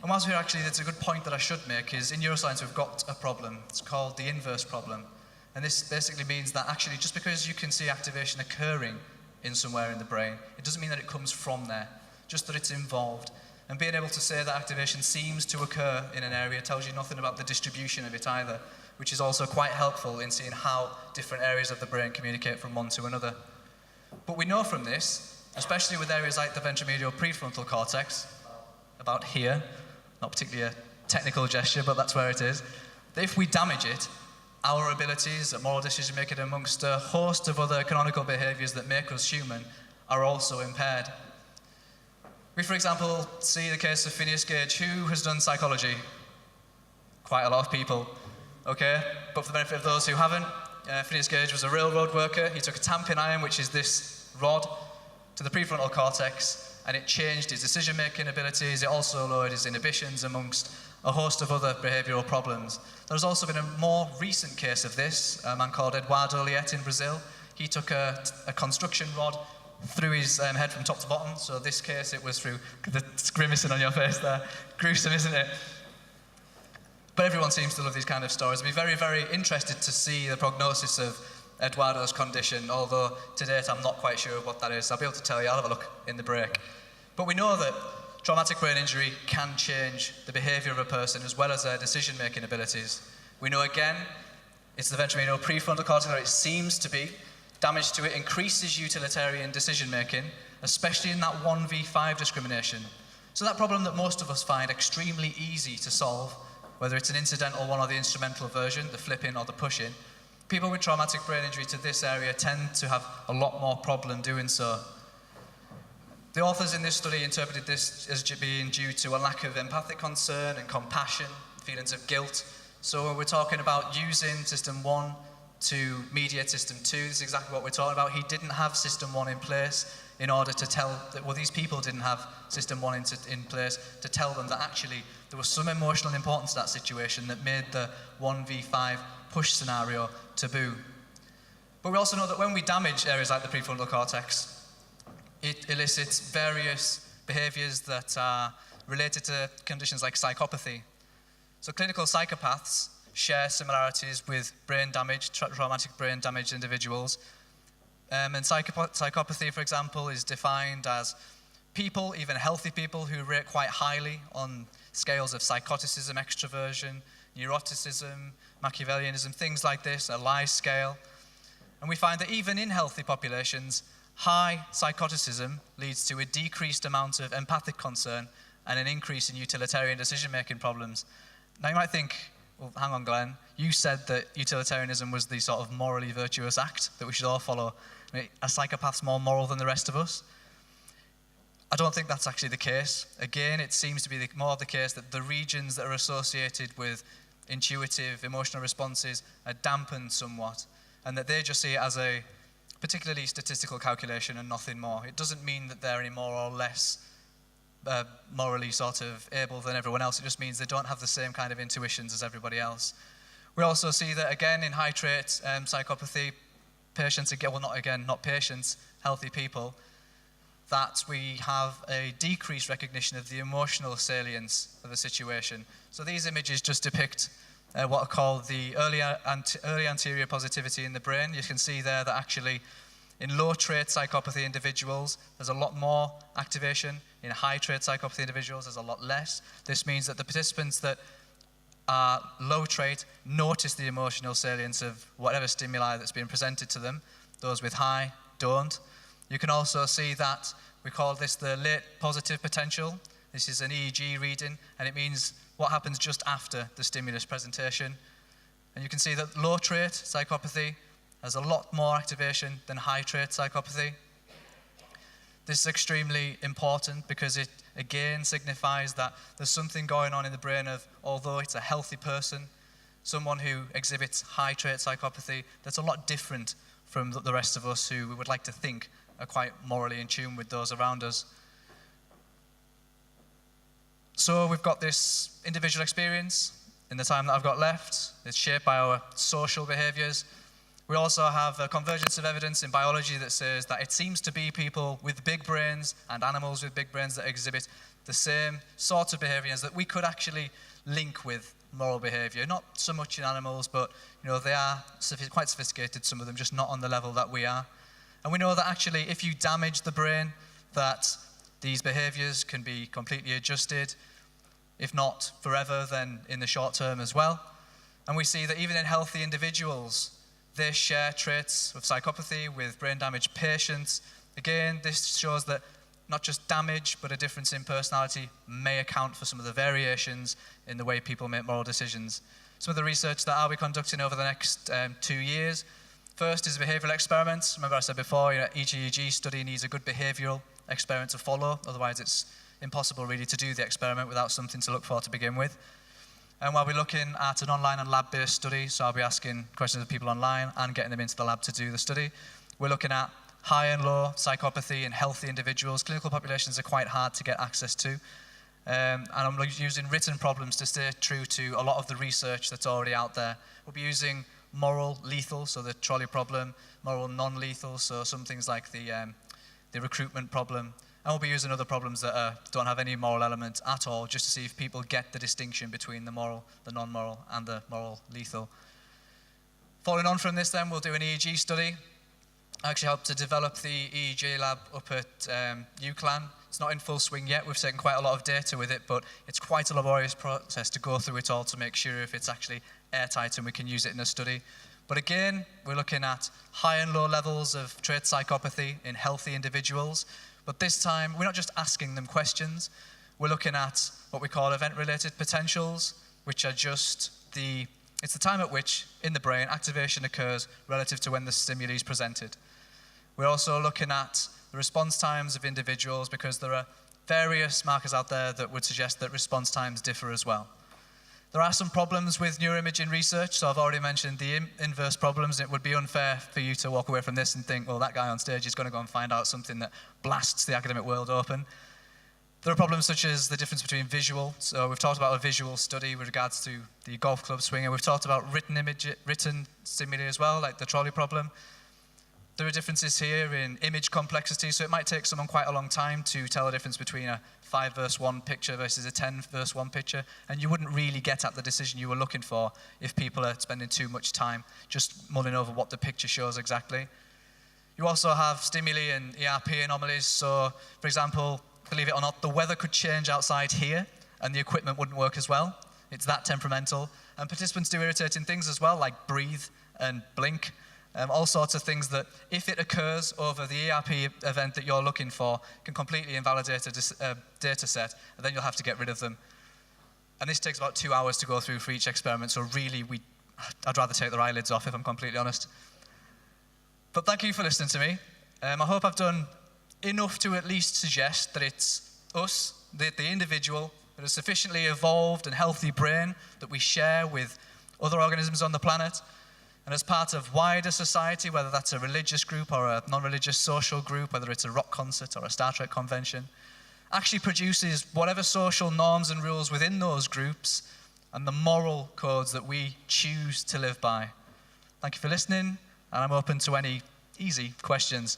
And whilst we're actually, that's a good point that I should make, is in neuroscience we've got a problem. It's called the inverse problem. And this basically means that actually just because you can see activation occurring in somewhere in the brain, it doesn't mean that it comes from there, just that it's involved. And being able to say that activation seems to occur in an area tells you nothing about the distribution of it either, which is also quite helpful in seeing how different areas of the brain communicate from one to another. But we know from this, especially with areas like the ventromedial prefrontal cortex, about here, not particularly a technical gesture, but that's where it is, that if we damage it, our abilities at moral decision making amongst a host of other canonical behaviours that make us human are also impaired. We, for example, see the case of Phineas Gage. Who has done psychology? Quite a lot of people, okay? But for the benefit of those who haven't, Phineas Gage was a railroad worker. He took a tamping iron, which is this rod, to the prefrontal cortex, and it changed his decision-making abilities. It also lowered his inhibitions amongst a host of other behavioural problems. There's also been a more recent case of this, a man called Eduardo Liette in Brazil. He took a construction rod through his head from top to bottom. So this case, it was through, the grimacing on your face there. Gruesome, isn't it? But everyone seems to love these kind of stories. I'd be very, very interested to see the prognosis of Eduardo's condition, although to date I'm not quite sure what that is. I'll be able to tell you, I'll have a look in the break. But we know that traumatic brain injury can change the behaviour of a person as well as their decision-making abilities. We know again, it's the ventromedial prefrontal cortex where it seems to be. Damage to it increases utilitarian decision-making, especially in that 1v5 discrimination. So that problem that most of us find extremely easy to solve, whether it's an incidental one or the instrumental version, the flipping or the pushing, people with traumatic brain injury to this area tend to have a lot more problem doing so. The authors in this study interpreted this as being due to a lack of empathic concern and compassion, feelings of guilt. So when we're talking about using System 1 to mediate System 2, this is exactly what we're talking about. He didn't have System 1 in place in order to tell, well, these people didn't have System 1 in place to tell them that actually there was some emotional importance to that situation that made the 1v5 push scenario taboo. But we also know that when we damage areas like the prefrontal cortex, it elicits various behaviours that are related to conditions like psychopathy. So clinical psychopaths share similarities with brain damage, traumatic brain damaged individuals. And psychopathy, for example, is defined as people, even healthy people, who rate quite highly on scales of psychoticism, extroversion, neuroticism, Machiavellianism, things like this, a lie scale. And we find that even in healthy populations, high psychoticism leads to a decreased amount of empathic concern and an increase in utilitarian decision-making problems. Now you might think, well, hang on, Glenn, you said that utilitarianism was the sort of morally virtuous act that we should all follow. I mean, are psychopaths more moral than the rest of us? I don't think that's actually the case. Again, it seems to be more the case that the regions that are associated with intuitive emotional responses are dampened somewhat, and that they just see it as a particularly statistical calculation and nothing more. It doesn't mean that they're any more or less morally sort of able than everyone else. It just means they don't have the same kind of intuitions as everybody else. We also see that again in high trait psychopathy, patients, again, well not patients, healthy people, that we have a decreased recognition of the emotional salience of the situation. So these images just depict what are called the early anterior positivity in the brain. You can see there that actually in low trait psychopathy individuals, there's a lot more activation. In high trait psychopathy individuals, there's a lot less. This means that the participants that are low trait notice the emotional salience of whatever stimuli that's being presented to them. Those with high don't. You can also see that we call this the late positive potential. This is an EEG reading, and it means what happens just after the stimulus presentation. And you can see that low trait psychopathy has a lot more activation than high trait psychopathy. This is extremely important because it again signifies that there's something going on in the brain of, although it's a healthy person, someone who exhibits high trait psychopathy that's a lot different from the rest of us who we would like to think are quite morally in tune with those around us. So we've got this individual experience in the time that I've got left. It's shaped by our social behaviours. We also have a convergence of evidence in biology that says that it seems to be people with big brains and animals with big brains that exhibit the same sorts of behaviours that we could actually link with moral behaviour. Not so much in animals, but they are quite sophisticated, some of them, just not on the level that we are. And we know that actually if you damage the brain, that these behaviours can be completely adjusted, if not forever, then in the short term as well. And we see that even in healthy individuals, they share traits of psychopathy with brain damaged patients. Again, this shows that not just damage, but a difference in personality may account for some of the variations in the way people make moral decisions. Some of the research that I'll be conducting over the next 2 years. First is behavioural experiments. Remember I said before, each EEG study needs a good behavioural experiment to follow. Otherwise, it's impossible really to do the experiment without something to look for to begin with. And we'll be looking at an online and lab-based study, so I'll be asking questions of people online and getting them into the lab to do the study. We're looking at high and low psychopathy in healthy individuals. Clinical populations are quite hard to get access to. And I'm using written problems to stay true to a lot of the research that's already out there. We'll be using moral lethal, so the trolley problem, moral non-lethal, so some things like the recruitment problem. And we'll be using other problems that don't have any moral element at all, just to see if people get the distinction between the moral, the non-moral, and the moral lethal. Following on from this then, we'll do an EEG study. I actually helped to develop the EEG lab up at UCLan. It's not in full swing yet. We've taken quite a lot of data with it, but it's quite a laborious process to go through it all to make sure if it's actually airtight and we can use it in a study. But again, we're looking at high and low levels of trait psychopathy in healthy individuals. But this time, we're not just asking them questions. We're looking at what we call event-related potentials, which are just it's the time at which, in the brain, activation occurs relative to when the stimuli is presented. We're also looking at the response times of individuals because there are various markers out there that would suggest that response times differ as well. There are some problems with neuroimaging research, so I've already mentioned the inverse problems. It would be unfair for you to walk away from this and think, well, that guy on stage is going to go and find out something that blasts the academic world open. There are problems such as the difference between visual. So we've talked about a visual study with regards to the golf club swing, and we've talked about written stimuli as well, like the trolley problem. There are differences here in image complexity, so it might take someone quite a long time to tell the difference between a 5:1 picture versus a 10:1 picture, and you wouldn't really get at the decision you were looking for if people are spending too much time just mulling over what the picture shows exactly. You also have stimuli and ERP anomalies, so for example, believe it or not, the weather could change outside here and the equipment wouldn't work as well. It's that temperamental. And participants do irritating things as well, like breathe and blink. All sorts of things that, if it occurs over the ERP event that you're looking for, can completely invalidate a data set, and then you'll have to get rid of them. And this takes about 2 hours to go through for each experiment, so really, I'd rather take their eyelids off, if I'm completely honest. But thank you for listening to me. I hope I've done enough to at least suggest that it's us, the individual, with a sufficiently evolved and healthy brain that we share with other organisms on the planet. And as part of wider society, whether that's a religious group or a non-religious social group, whether it's a rock concert or a Star Trek convention, actually produces whatever social norms and rules within those groups and the moral codes that we choose to live by. Thank you for listening, and I'm open to any easy questions.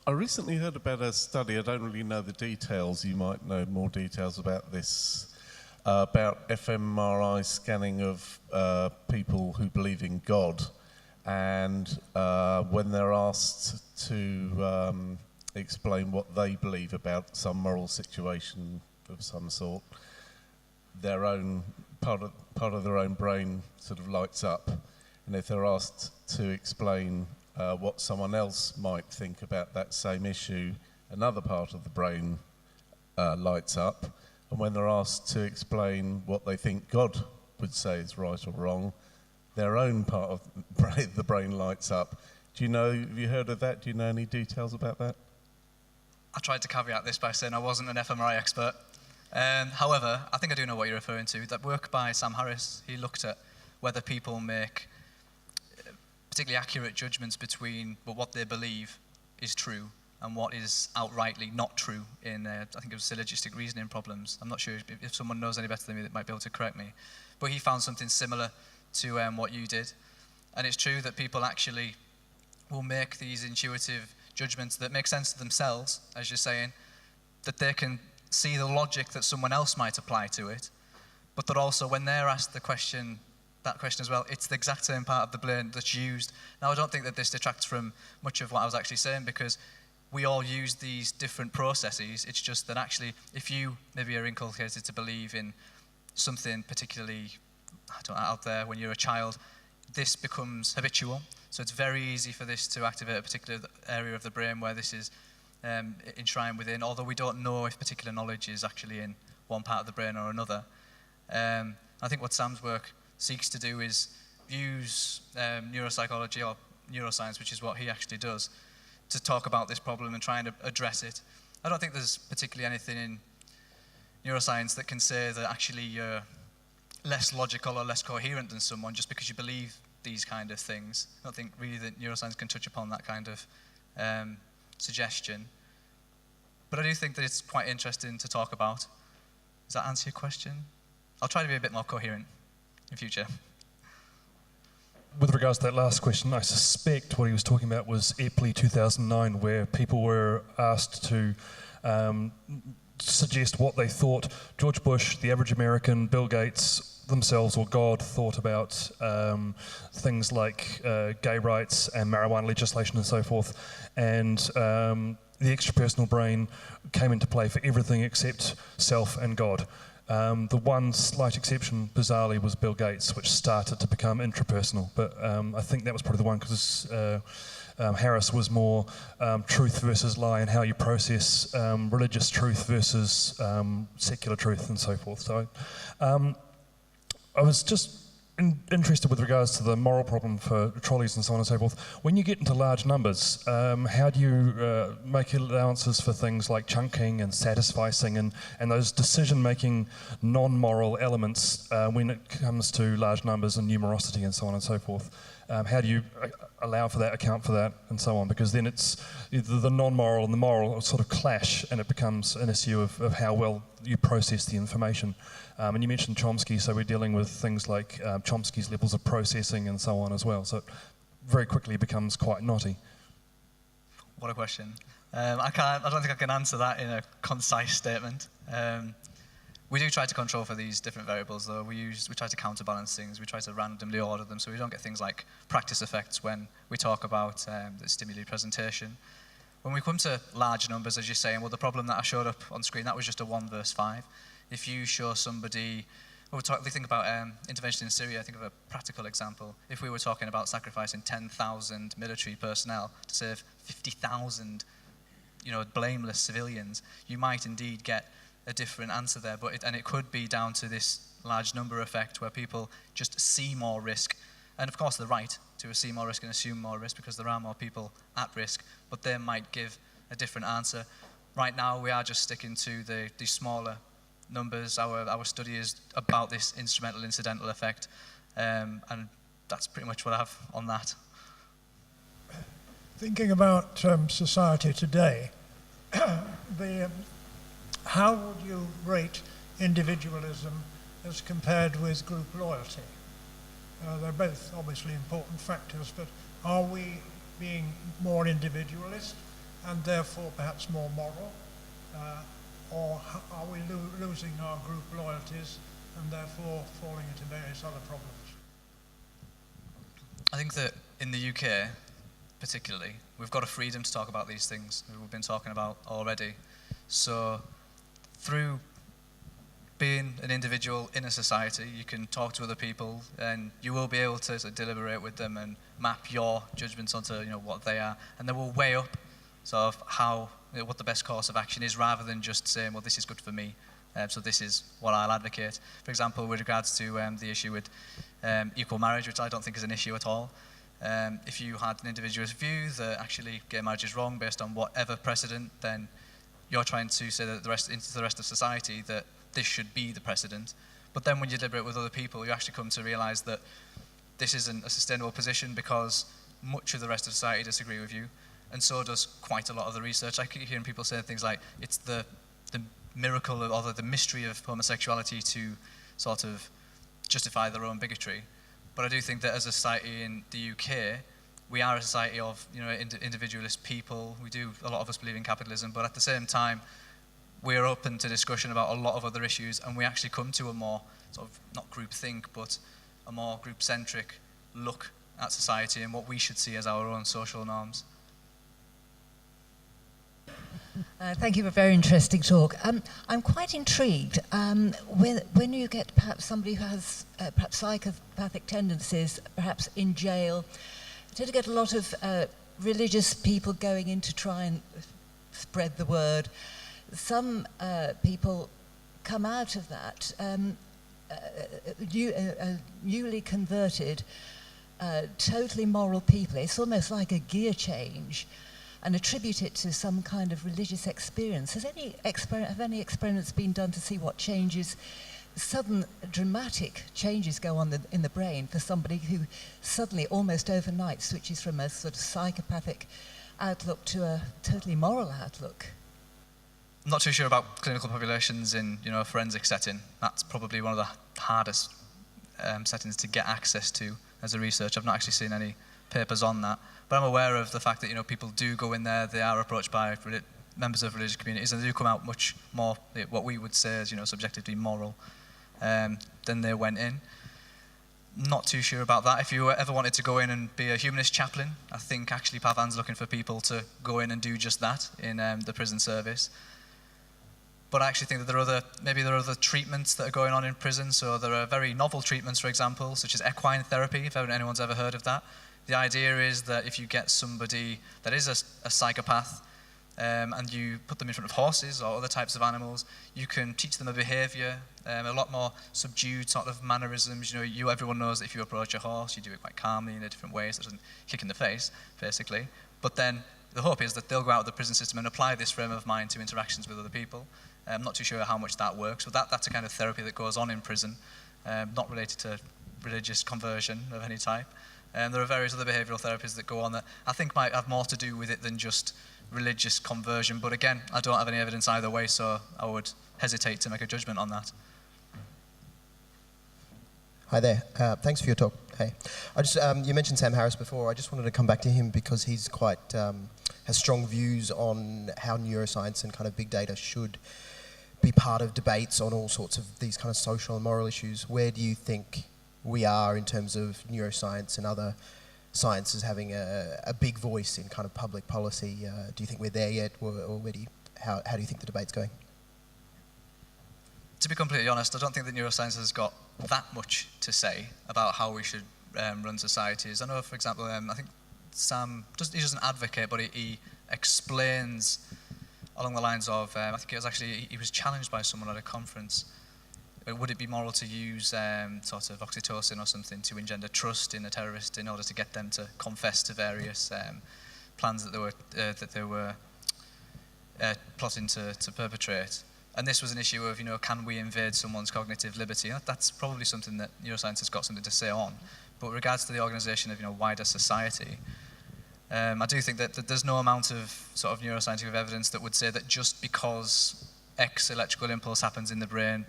I recently heard about a study, I don't really know the details, you might know more details about this, about fMRI scanning of people who believe in God, and when they're asked to explain what they believe about some moral situation of some sort, their own part of their own brain sort of lights up, and if they're asked to explain what someone else might think about that same issue, another part of the brain lights up, and when they're asked to explain what they think God would say is right or wrong, their own part of the brain lights up. Have you heard of that? Do you know any details about that? I tried to caveat this by saying I wasn't an fMRI expert. However, I think I do know what you're referring to. That work by Sam Harris, he looked at whether people make particularly accurate judgments between what they believe is true and what is outrightly not true in, I think it was syllogistic reasoning problems. I'm not sure if someone knows any better than me that might be able to correct me. But he found something similar to what you did. And it's true that people actually will make these intuitive judgments that make sense to themselves, as you're saying, that they can see the logic that someone else might apply to it, but that also when they're asked that question as well, it's the exact same part of the brain that's used. Now, I don't think that this detracts from much of what I was actually saying, because we all use these different processes. It's just that actually, if you maybe are inculcated to believe in something particularly out there when you're a child, this becomes habitual. So it's very easy for this to activate a particular area of the brain where this is enshrined within, although we don't know if particular knowledge is actually in one part of the brain or another. I think what Sam's work seeks to do is use neuropsychology or neuroscience, which is what he actually does, to talk about this problem and try and address it. I don't think there's particularly anything in neuroscience that can say that actually you're less logical or less coherent than someone just because you believe these kind of things. I don't think really that neuroscience can touch upon that kind of suggestion. But I do think that it's quite interesting to talk about. Does that answer your question? I'll try to be a bit more coherent in future. With regards to that last question, I suspect what he was talking about was EPLI 2009, where people were asked to suggest what they thought George Bush, the average American, Bill Gates themselves or God thought about things like gay rights and marijuana legislation and so forth. And the extrapersonal brain came into play for everything except self and God. The one slight exception, bizarrely, was Bill Gates, which started to become intrapersonal. But I think that was probably the one because Harris was more truth versus lie and how you process religious truth versus secular truth and so forth. So I was just interested with regards to the moral problem for trolleys and so on and so forth. When you get into large numbers, how do you make allowances for things like chunking and satisficing and those decision-making non-moral elements when it comes to large numbers and numerosity and so on and so forth? How do you allow for that, account for that, and so on? Because then it's the non-moral and the moral sort of clash, and it becomes an issue of how well you process the information. And you mentioned Chomsky, so we're dealing with things like Chomsky's levels of processing and so on as well. So it very quickly becomes quite knotty. What a question. I don't think I can answer that in a concise statement. We do try to control for these different variables, though. We try to counterbalance things. We try to randomly order them, so we don't get things like practice effects when we talk about the stimuli presentation. When we come to large numbers, as you're saying, well, the problem that I showed up on screen, that was just a 1 verse 5. If you show somebody, we think about intervention in Syria, I think of a practical example. If we were talking about sacrificing 10,000 military personnel to save 50,000, blameless civilians, you might indeed get a different answer there. And it could be down to this large number effect where people just see more risk. And of course, they're right to see more risk and assume more risk because there are more people at risk, but they might give a different answer. Right now, we are just sticking to the smaller numbers. Our study is about this instrumental incidental effect, and that's pretty much what I have on that. Thinking about society today, how would you rate individualism as compared with group loyalty? They're both obviously important factors, but are we being more individualist and therefore perhaps more moral? Or are we losing our group loyalties and therefore falling into various other problems? I think that in the UK, particularly, we've got a freedom to talk about these things that we've been talking about already. So through being an individual in a society, you can talk to other people and you will be able to sort of deliberate with them and map your judgments onto what they are, and they will weigh up sort of what the best course of action is, rather than just saying, well, this is good for me, so this is what I'll advocate. For example, with regards to the issue with equal marriage, which I don't think is an issue at all, if you had an individualist view that actually gay marriage is wrong based on whatever precedent, then you're trying to say that the rest of society that this should be the precedent. But then when you deliberate with other people, you actually come to realise that this isn't a sustainable position because much of the rest of society disagree with you, and so does quite a lot of the research. I keep hearing people say things like it's the miracle or the mystery of homosexuality to sort of justify their own bigotry. But I do think that as a society in the UK, we are a society of individualist people. A lot of us believe in capitalism, but at the same time, we're open to discussion about a lot of other issues, and we actually come to a more sort of, not groupthink, but a more group-centric look at society and what we should see as our own social norms. Thank you for a very interesting talk. I'm quite intrigued when you get perhaps somebody who has perhaps psychopathic tendencies, perhaps in jail. I tend to get a lot of religious people going in to try and spread the word. Some people come out of that newly converted, totally moral people. It's almost like a gear change, and attribute it to some kind of religious experience. Have any experiments been done to see what changes, sudden dramatic changes go on in the brain for somebody who suddenly, almost overnight, switches from a sort of psychopathic outlook to a totally moral outlook? I'm not too sure about clinical populations in a forensic setting. That's probably one of the hardest settings to get access to as a research. I've not actually seen any papers on that, but I'm aware of the fact that people do go in there. They are approached by members of religious communities, and they do come out much more what we would say is subjectively moral than they went in. Not too sure about that. If you ever wanted to go in and be a humanist chaplain, I think actually Pavan's looking for people to go in and do just that in the prison service. But I actually think that there are other treatments that are going on in prison. So there are very novel treatments, for example, such as equine therapy, if anyone's ever heard of that. The idea is that if you get somebody that is a psychopath and you put them in front of horses or other types of animals, you can teach them a behaviour, a lot more subdued sort of mannerisms. Everyone knows that if you approach a horse, you do it quite calmly in a different way, so it doesn't kick in the face, basically. But then the hope is that they'll go out of the prison system and apply this frame of mind to interactions with other people. I'm not too sure how much that works, but that's a kind of therapy that goes on in prison, not related to religious conversion of any type. There are various other behavioural therapies that go on that I think might have more to do with it than just religious conversion. But again, I don't have any evidence either way, so I would hesitate to make a judgment on that. Hi there. Thanks for your talk. Hey, you mentioned Sam Harris before. I just wanted to come back to him because he's quite has strong views on how neuroscience and kind of big data should be part of debates on all sorts of these kind of social and moral issues. Where do you think we are in terms of neuroscience and other sciences having a big voice in kind of public policy? Do you think we're there yet, or how do you think the debate's going? To be completely honest, I don't think that neuroscience has got that much to say about how we should run societies. I know, for example, I think Sam, he doesn't advocate, but he explains along the lines of, I think it was actually, he was challenged by someone at a conference. Would it be moral to use sort of oxytocin or something to engender trust in a terrorist in order to get them to confess to various plans that they were plotting to perpetrate? And this was an issue of, can we invade someone's cognitive liberty? And that's probably something that neuroscience has got something to say on. But with regards to the organisation of, wider society, I do think that there's no amount of sort of neuroscientific evidence that would say that just because X electrical impulse happens in the brain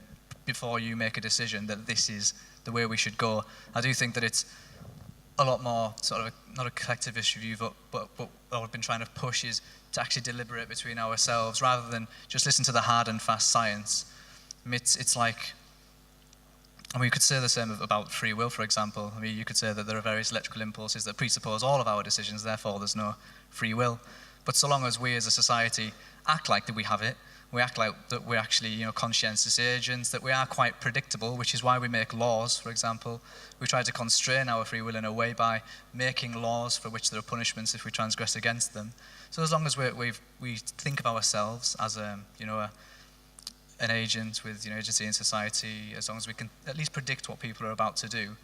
before you make a decision that this is the way we should go. I do think that it's a lot more sort of not a collectivist view, but what I've been trying to push is to actually deliberate between ourselves rather than just listen to the hard and fast science. It's like, you could say the same about free will, for example. You could say that there are various electrical impulses that presuppose all of our decisions, therefore there's no free will. But so long as we as a society act like that we have it, we act like that we're actually, conscientious agents, that we are quite predictable, which is why we make laws, for example. We try to constrain our free will in a way by making laws for which there are punishments if we transgress against them. So as long as we think of ourselves as an agent with agency in society, as long as we can at least predict what people are about to do,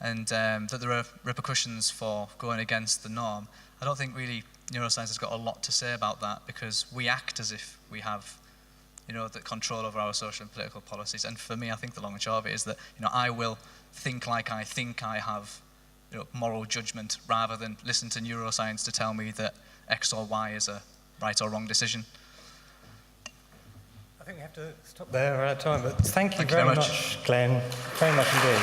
and that there are repercussions for going against the norm, I don't think really neuroscience has got a lot to say about that, because we act as if we have the control over our social and political policies. And for me, I think the long and short of it is that I will think like I think I have moral judgment, rather than listen to neuroscience to tell me that X or Y is a right or wrong decision. I think we have to stop there. We're out of time, but thank you very much, Glenn. Very much indeed.